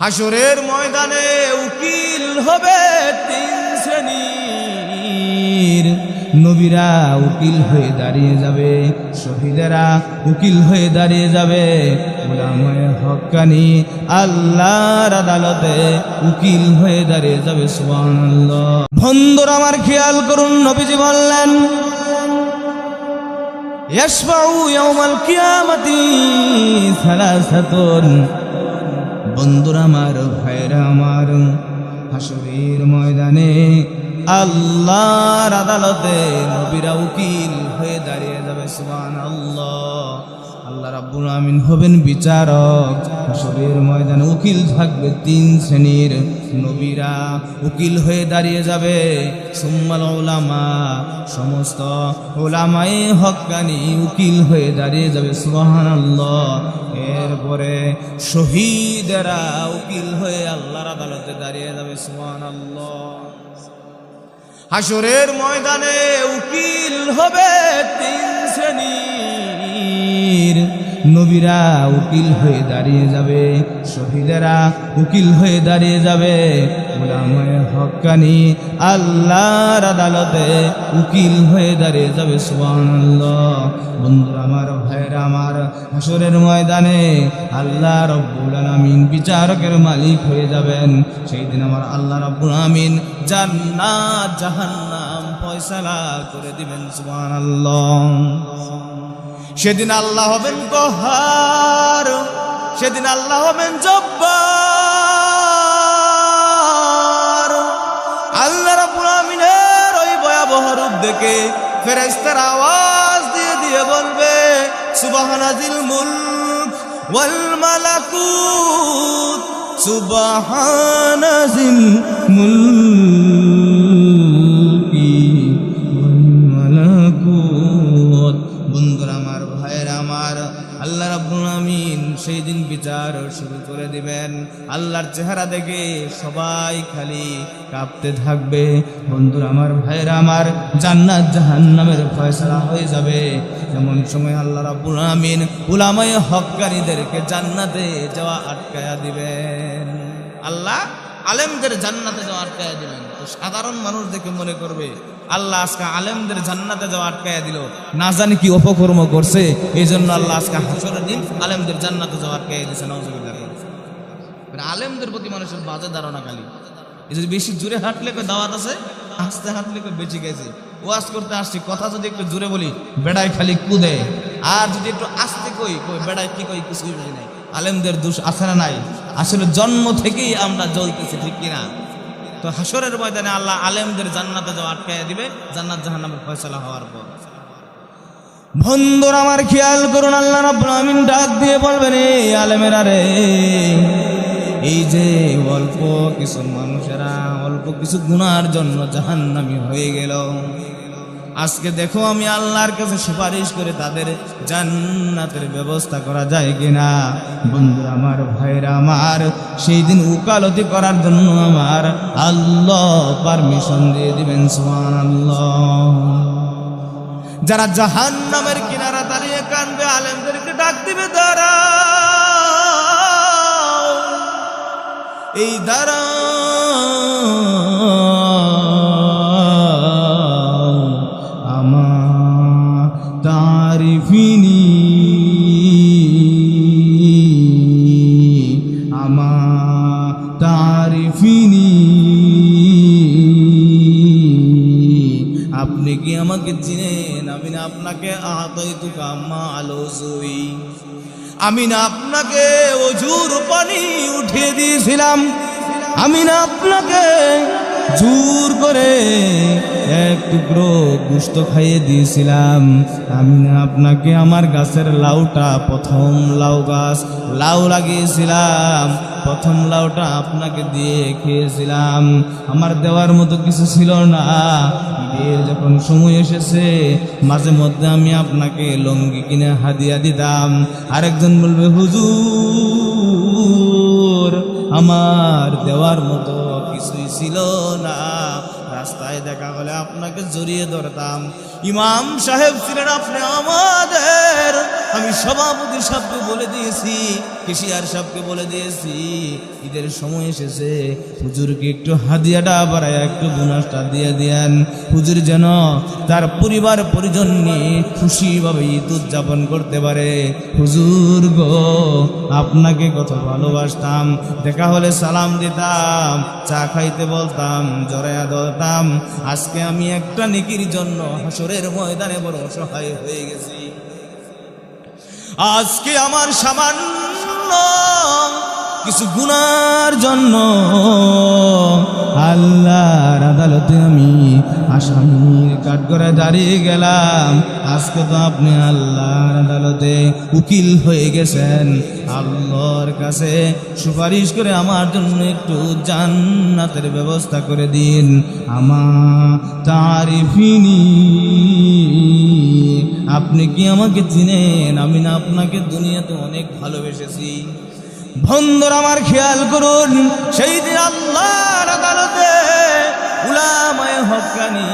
হাসরের ময়দানে উকিল হবে তিন শ্রেণীর। নবীরা উকিল হয়ে দাঁড়িয়ে যাবে, শহীদেরা উকিল হয়ে দাঁড়িয়ে যাবে, উলামায়ে হক্কানি আল্লাহর আদালতে উকিল হয়ে দাঁড়িয়ে যাবে। সুবহানাল্লাহ। বন্ধুরা আমার খেয়াল করুন, নবীজি বললেন ইয়াশফাউ ইয়াউমাল কিয়ামাতি সালাসাতুন। বন্ধুরা আমার, ভাইরা আমার, হাসরের ময়দানে আল্লাহর আদালতে নবীরা উকিল হয়ে দাঁড়িয়ে যাবে। সুবহানাল্লাহ। আল্লাহ রাব্বুল আমিন হবেন বিচারক। হাসরের ময়দানে উকিল থাকবে তিন শ্রেণীর। নবীরা উকিল হয়ে দাঁড়িয়ে যাবে, সুম্মাল উলামা, সমস্ত উলামায়ে হক্কানি উকিল হয়ে দাঁড়িয়ে যাবে। সুবহানাল্লাহ। এরপরে শহীদেরা উকিল হয়ে আল্লাহর আদালতে দাঁড়িয়ে যাবে। সুবহানাল্লাহ। হাসরের ময়দানে উকিল হবে তিন শ্রেণীর। নবীরা উকিল হয়ে দাঁড়িয়ে যাবে, শহীদেরা উকিল হয়ে দাঁড়িয়ে যাবে, উলামায়ে হক্কানি আল্লাহর আদালতে উকিল হয়ে দাঁড়িয়ে যাবে। সুবহানাল্লাহ। বন্ধুরা আমার, ভাইরা আমার, হাসরের ময়দানে আল্লাহ রাব্বুল আলামিন বিচারকের মালিক হয়ে যাবেন। সেই দিন আমার আল্লাহ রাব্বুল আলামিন জান্নাত জাহান্নাম ফয়সালা করে দিবেন। সুবহানাল্লাহ। সেদিন আল্লাহ হবেন কহার, সেদিন আল্লাহ হবেন জব্বার। আল্লাহ রাব্বুল আমিনের ওই ভয়াবহ রূপ দেখে ফেরেশতারা আওয়াজ দিয়ে দিয়ে বলবে সুবহানাজিল মুলক ওয়াল মালাকুত, সুবহানাজিল মুলকি ওয়াল মালাকুত। বন্ধুরা আমার, ভাইয়েরা আমার, আল্লাহ রাব্বুল আমিন সেই দিন বিচার শুরু করে দিবেন। আল্লাহর চেহারা দেখে সবাই খালি কাঁপতে থাকবে। বন্ধুরা আমার, ভাইয়েরা আমার, জান্নাত জাহান্নামের ফয়সালা হয়ে যাবে। এমন সময় আল্লাহ রাব্বুল আমিন উলামায়ে হক্কানিদেরকে জান্নাতে যাওয়া আটকায়া দিবেন। আল্লাহ আলেমদের জান্নাতে যাওয়া আটকায়া দিবেন। তো সাধারণ মানুষ দেখে মনে করবে আল্লাহ আজকে আলেমদের জান্নাতে যাওয়া আটকায়া দিল, না জানি কি অপকর্ম করছে, এই জন্য আল্লাহ আজকে হাসরের দিন আলেমদের জান্নাতে যাওয়া আটকায়া দিয়েছে। নাউজুবিল্লাহ। আলেমদের প্রতি মানুষের বাজে ধারণা খালি। এই যদি বেশি জোরে হাঁটলে কই দাওয়াত আছে, আস্তে হাঁটলে কই বেঁচে গেছে। ওয়াজ করতে আসছি, কথা যদি একটু জোরে বলি বেড়ায় খালি কুদে, আর যদি একটু আস্তে কই বেড়ায় কি কই কিছুই বুঝি নাই। আলেমদের দোষ আছে না নাই? আসলে জন্ম থেকেই আমরা জ্বলতেছি, ঠিক কিনা? তো হাসরের ময়দানে আল্লাহ আলেমদের জান্নাতে যাওয়া আটকায়া দিবে জান্নাত জাহান্নামের ফয়সালা হওয়ার পর। বন্ধুরা আমার খেয়াল করুন, আল্লাহ রাব্বুল আমিন ডাক দিয়ে বলবেন এই আলেমেরা রে, এই যে অল্প কিছু মানুষেরা অল্প কিছু গুনার জন্য জাহান্নামী হয়ে গেল, আজকে দেখো আমি আল্লাহর কাছে সুপারিশ করে তাদের জান্নাতের ব্যবস্থা করা যায় কিনা। বন্ধুরা আমার, ভাইরা আমার, সেই দিন উকালতি করার জন্য আমার আল্লাহ পারমিশন দিয়ে দিবেন। সুবহানাল্লাহ। যারা জাহান্নামের কিনারা দাঁড়িয়ে কাঁদবে, আলেমদেরকে ডাক দিবে দাঁড়াও, এই দাঁড়াও, আমা তারিফিনি, আমা তারিফিনি, আপনি কি আমাকে চিনেন? আমি না আপনাকে আতাইতুকা মা আলুজুই, আমি না আপনাকে ওযুর পানি উঠিয়ে দিয়েছিলাম, আমি না আপনাকে জোর করে এক টুকরো গোশত খাইয়ে দিয়েছিলাম, আমি না আপনাকে আমার গাছের লাউটা, প্রথম লাউ গাছ লাউ লাগিয়েছিলাম, প্রথম লাউটা আপনাকে দিয়ে খেয়েছিলাম। আমার দেওয়ার মতো কিছু ছিল না। ঈদের যখন সময় এসেছে, মাঝে মধ্যে আমি আপনাকে লুঙ্গি কিনে হাদিয়া দিতাম। আরেকজন বলবে হুজুর আমার দেওয়ার মতো কিছুই ছিল না, রাস্তায় দেখা হলে আপনাকে জড়িয়ে ধরতাম। ইমাম সাহেব ছিলেন আপনি আমাদের, আমি সভাপতি সাহেবকে বলে দিয়েছি, কেশিয়ার সাহেবকে বলে দিয়েছি, ঈদের সময় এসেছে, হুজুরকে একটু হাদিয়াটা বাড়ায় একটু বোনাসটা দিয়ে দেন, হুজুর যেন তার পরিবার পরিজন নিয়ে খুশিভাবে ঈদ উদযাপন করতে পারে। হুজুর গো, আপনাকে কত ভালোবাসতাম, দেখা হলে সালাম দিতাম, চা খাইতে বলতাম, জড়াইয়া ধরতাম। আজকে আমি একটা নেকির জন্য হাসরের ময়দানে বড় অসহায় হয়ে গেছি। আজকে আমার সামান্য কিছু গুনার জন্য আল্লাহর আদালতে আমি আসামির কাঠগড়ায় দাঁড়িয়ে গেলাম। আজকে তো আপনি আল্লাহর আদালতে উকিল হয়ে গেছেন, আল্লাহর কাছে সুপারিশ করে আমার জন্য একটু জান্নাতের ব্যবস্থা করে দিন। তারিফিনি, আপনি কি আমাকে চিনেন? আমি না আপনাকে দুনিয়াতে অনেক ভালোবেসেছি। বন্ধুরা আমার খেয়াল করুন, সেই দিন আল্লাহর আদালতে উলামায়ে হক্কানি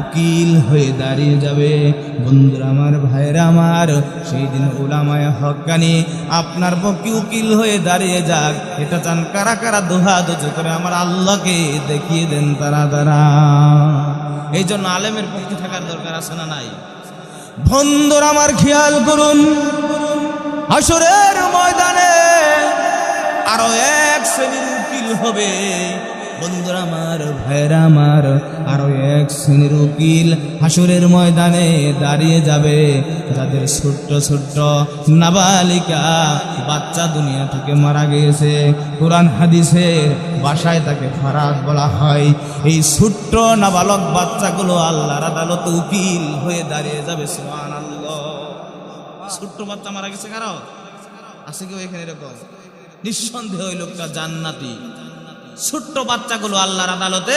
উকিল হয়ে দাঁড়িয়ে যাবে। বন্ধুরা আমার, ভাইরা আমার, সেই দিন উলামায়ে হক্কানি আপনার পক্ষে উকিল হয়ে দাঁড়িয়ে যাক, এটা চান কারা কারা? দোহাদুজি করে আমার আল্লাহকে দেখিয়ে দেন তারা তারা। এই জন্য আলেমের পক্ষে থাকার দরকার আছে না নাই? বন্ধুরা আমার খেয়াল করুন, হাসরের ময়দানে আরো এক শ্রেণীর উকিল হবে। বন্ধুরা আমার, ভাইরা আমার, আরো এক শ্রেণীর উকিল হাসরের ময়দানে দাঁড়িয়ে যাবে, যাদের ছোট্ট ছোট্ট নাবালিকা বাচ্চা দুনিয়া থেকে মারা গিয়েছে। কোরআন হাদিসের ভাষায় তাকে ফারাদ বলা হয়। এই ছোট্ট নাবালক বাচ্চাগুলো আল্লাহর আদালতে উকিল হয়ে দাঁড়িয়ে যাবে। সুবহানাল্লাহ। ছোট্ট বাচ্চা মারা গেছে, কারো আছে কেউ এখানে এরকম? নিঃসন্দেহ ওই লোকটা জান্নাতি। ছোট্ট বাচ্চাগুলো আল্লাহর আদালতে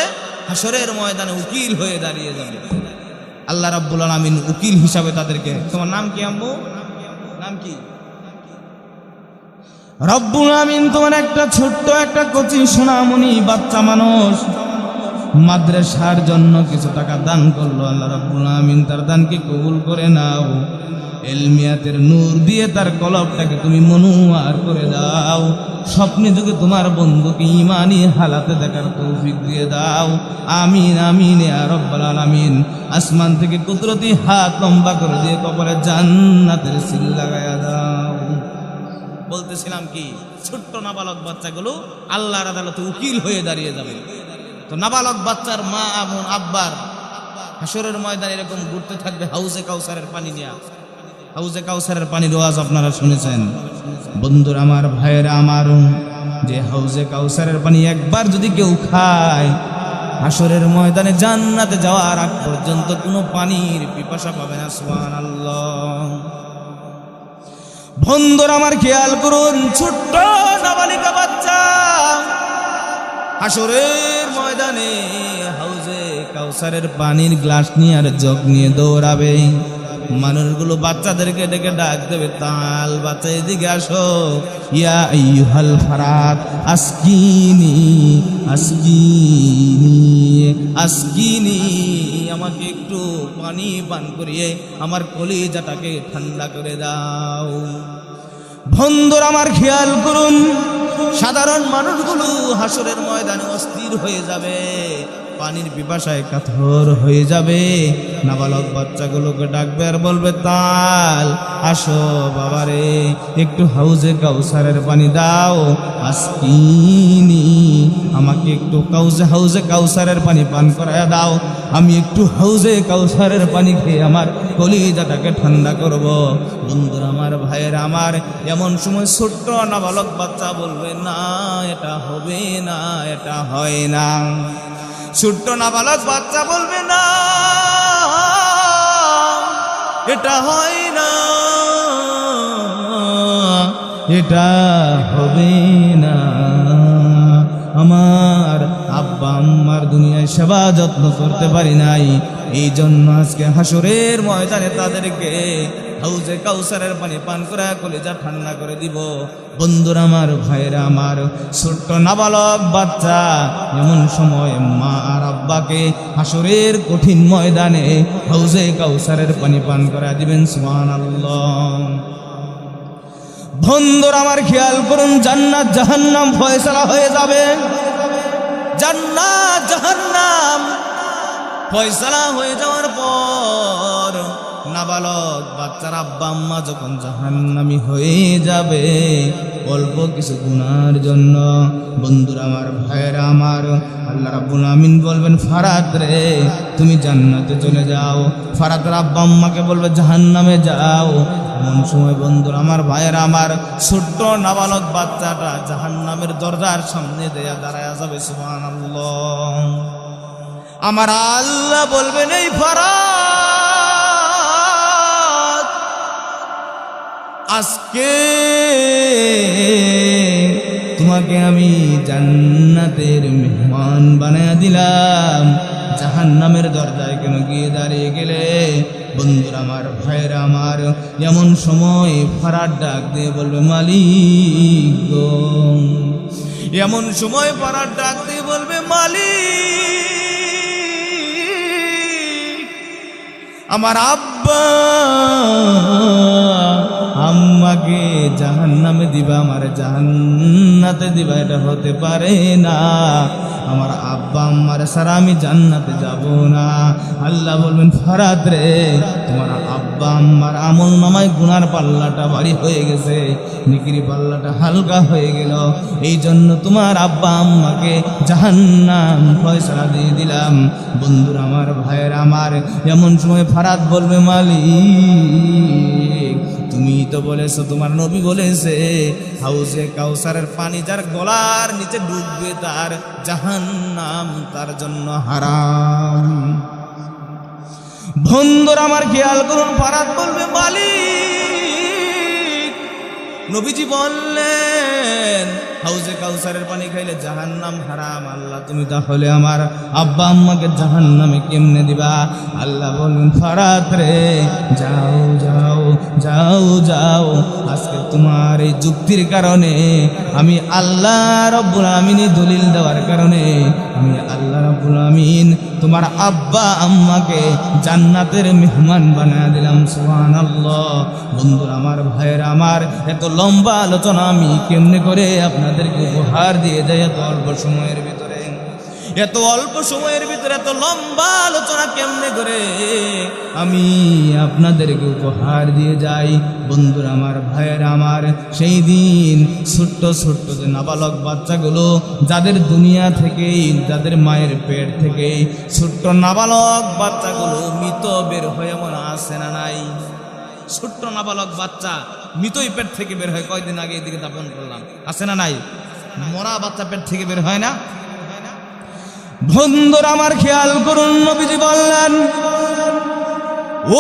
হাসরের ময়দানে উকিল হয়ে দাঁড়িয়ে যাবে। আল্লাহ রাব্বুল আলামিন উকিল হিসাবে তাদেরকে, তোমার নাম কি আম্মু? নাম কি? রব্বুল আমিন তোমার একটা ছোট্ট একটা কচি সোনামণি বাচ্চা মানুষ মাদ্রাসার জন্য কিছু টাকা দান করলো। আল্লাহ রাব্বুল আমিন তার দানকে কবুল করে নাও। এলমিয়াতের নূর দিয়ে তার কলবটাকে তুমি মনোয়ার করে দাও। স্বপ্নে যুগে তোমার বন্ধুকে ঈমানি হালাতে দেখার তৌফিক দিয়ে দাও। আমিন আমিন ইয়া রাব্বাল আলামিন। আসমান থেকে কুদরতি হাত লম্বা করে দিয়ে কবরে জান্নাতের সিল লাগায়া দাও। বলতেছিলাম কি, ছোট্ট নাবালক বাচ্চাগুলো আল্লাহর আদালতে উকিল হয়ে দাঁড়িয়ে যাবে। তো নাবালক বাচ্চার মা এবং আব্বার হাসরের ময়দানে এরকম ঘুরতে থাকবে হাউজে কাউসারের পানি নিয়ে। হাউজে কাউসারের পানির ওয়াজ আপনারা শুনেছেন। বন্ধুরা আমার, ভাইয়েরা আমার, যে হাউজে কাউসারের পানি একবার যদি কেউ খায়, হাসরের ময়দানে জান্নাতে যাওয়ার আগ পর্যন্ত কোনো পানির পিপাসা পাবে না। সুবহানাল্লাহ। বন্ধুরা আমার খেয়াল করুন, ছোট্ট নাবালিকা বাচ্চা হাসরের ময়দানে হাউজে কাউসারের পানির গ্লাস নিয়ে আর জগ নিয়ে দৌড়াবে। মানুষগুলো বাচ্চাদেরকে ডেকে ডাক দেবে, তাল বাচ্চা এদিকে আসো, ইয়া আইয়ুহাল ফারাত আসকিনি আসকিনি আসকিনি, আমাকে একটু পানি পান করিয়ে আমার কলিজাটাকে ঠান্ডা করে দাও। বন্ধুরা আমার খেয়াল করুন, সাধারণ মানুষগুলো হাসরের ময়দানে অস্থির হয়ে যাবে, পানির পিপাসায় কাতর হয়ে যাবে। নাবালক বাচ্চাগুলোকে ডাকবে আর বলবে, তাল আসো বাবারে, একটু হাউজে কাউসারের পানি দাও। আসকিনি, আমাকে একটু হাউজে কাউসারের পানি পান করায় দাও। আমি একটু হাউজে কাউসারের পানি খেয়ে আমার কলিজাটাকে ঠান্ডা করব। বন্ধুরা আমার, ভাইয়েরা আমার, এমন সময় ছোট্ট নাবালক বাচ্চা বলবে, না এটা হবে না, এটা হয় না। ছোট্ট নাবালক বাচ্চা বলবে, না এটা হয় না, এটা হবে না। আমার আব্বা আম্মার দুনিয়ায় সেবা যত্ন করতে পারি নাই, এই জন্য আজকে হাসরের ময়দানে তাদেরকে হাউজে কাউসারের পানি পান করে কলিজা ঠান্ডা করে দিব। বন্ধুরা আমার, ভাইরা আমার, ছোট্ট নাবালক বাচ্চা এমন সময় মা আর আব্বাকে হাসরের কঠিন ময়দানে হাউজে কাউসারের পানি পান করা দিবেন। সুবহানাল্লাহ। বন্ধুরা আমার, খেয়াল করুন, জান্নাত জাহান্নাম ফয়সালা হয়ে যাবে। জান্নাত জাহান্নাম ফয়সালা হয়ে যাওয়ার পর নাবালক বাচ্চার আব্বা আম্মা যখন জাহান্নামী হয়ে যাবে অল্প কিছু গুনার জন্য, বন্ধুরা আমার, ভাইয়েরা আমার, আল্লাহ রাব্বুল আমিন বলবেন, ফারাত রে তুমি জান্নাতে চলে যাও। ফারাতের আব্বা আম্মাকে বলবে জাহান্নামে যাও। এমন সময় বন্ধুরা আমার, ভাইয়েরা আমার, ছোট্ট নাবালক বাচ্চাটা জাহান্নামের দরজার সামনে দেয়া দাঁড়ায় যাবে। সুবহানাল্লাহ। আমার আল্লাহ বলবেন, এই ফারাত, আজকে তোমাকে আমি জান্নাতের মেহমান বানায়া দিলাম, জাহান্নামের দরজায় কেন গিয়ে দাঁড়িয়ে গেলে? বন্ধুরা আমার, ভাইরা আমার, এমন সময় ফারাত ডাক দিয়ে বলবে, মালিক গো। এমন সময় ফারাত ডাক দিয়ে বলবে, মালিক, আমার আব্বা আম্মাকে জাহান্নামে দিবা, আমার জান্নাতে দিবা, এটা হতে পারে না। আমার আব্বা আম্মার সারা আমি জান্নাতে যাব না। আল্লাহ বলবেন, ফারাত রে তোমার আব্বা আম্মার আমল নামায় গুনার পাল্লাটা ভারী হয়ে গেছে, নেকির পাল্লাটা হালকা হয়ে গেল, এই জন্য তোমার আব্বা আম্মাকে জাহান্নাম ফয়সালা দিয়ে দিলাম। বন্ধুরা আমার, ভাইয়ের আমার, এমন সময় ফারাত বলবে, মালিক তুমি তো বলেছো, তোমার নবী বলেছে, হাউজে কাউসারের পানি যার গলার নিচে ডুববে তার জাহান্নাম তার জন্য হারাম। বন্ধুরা আমার, খেয়াল করুন, ফারাত বলবে, মালিক নবীজি বললেন হাউজে কাউসারের পানি খাইলে জাহান্নাম হারাম, আল্লাহ তুমি তাহলে আমার আব্বা আম্মাকে জাহান্নামে কেমনে দিবা? আল্লাহ বলবেন, ফারাত রে যাও যাও যাও যাও, আজকে তোমার এই যুক্তির কারণে, আমি আল্লাহ রাব্বুল আমিন দলিল দেওয়ার কারণে, আমি আল্লাহ রাব্বুল আমিন তোমার আব্বা আম্মাকে জান্নাতের মেহমান বানায় দিলাম। সুবহানাল্লাহ। বন্ধুরা আমার, ভাইয়েরা আমার, এত লম্বা আলোচনা আমি কেমনে করে আপনাদেরকে উপহার দিয়ে যাই? এত অল্প সময়ের ভিতরে, এত অল্প সময়ের ভিতরে এত লম্বা আলোচনা কেমনে করে আমি আপনাদেরকে উপহার দিয়ে যাই? বন্ধুরা আমার, ভাইয়েরা আমার, সেই দিন ছোট্ট ছোট্ট যে নাবালক বাচ্চাগুলো, যাদের দুনিয়া থেকেই, যাদের মায়ের পেট থেকে ছোট্ট নাবালক বাচ্চাগুলো মৃত বের হয়ে মনে আসে না নাই? ছোট্ট নাবালক বাচ্চা মৃতই পেট থেকে বের হয়। কয়দিন আগে এদিকে দাপন করলাম, আছে না নাই? মরা বাচ্চা পেট থেকে বের হয় না? বন্ধুরা আমার, খেয়াল করুন, নবীজি বললেন,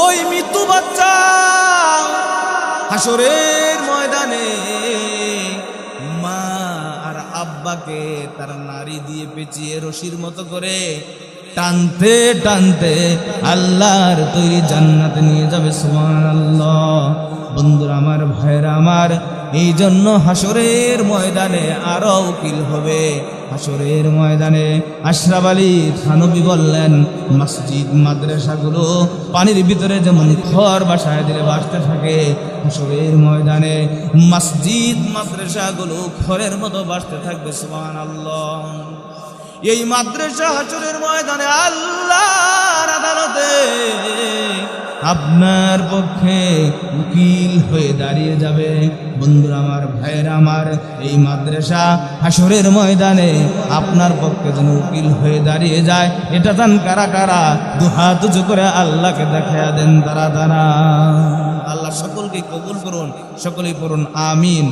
ওই মৃত্যু বাচ্চা হাসরের ময়দানে মা আর আব্বাকে তার নারী দিয়ে পেঁচিয়ে রশির মতো করে টানতে টানতে আল্লাহর তৈরি জান্নাতে নিয়ে যাবে। সুবহানাল্লাহ। বন্ধুরা আমার, ভাইরা আমার, এই জন্য হাসরের ময়দানে আরো উকিল হবে। হাসরের ময়দানে আশরাফ আলী থানবী বললেন, মসজিদ মাদ্রাসাগুলো পানির ভিতরে যেমন খড় বাসায় দিলে বাসতে থাকে, হাসরের ময়দানে মসজিদ মাদ্রাসাগুলো খড়ের মতো বাসতে থাকবে। সুবহানাল্লাহ। এই মাদ্রাসা হাসরের ময়দানে আল্লাহর আদালতে আপনার পক্ষে উকিল হয়ে দাঁড়িয়ে যাবে। বন্ধুরা আমার, ভাইয়েরা আমার, এই মাদ্রাসা হাসরের ময়দানে আপনার পক্ষে যেন উকিল হয়ে দাঁড়িয়ে যায়, এটা জান কারা কারা? দুহাত উঁচু করে আল্লাহকে দেখায়া দেন তারা তারা। আল্লাহ সকলকে কবুল করুন, সকলেই পড়ুন আমিন।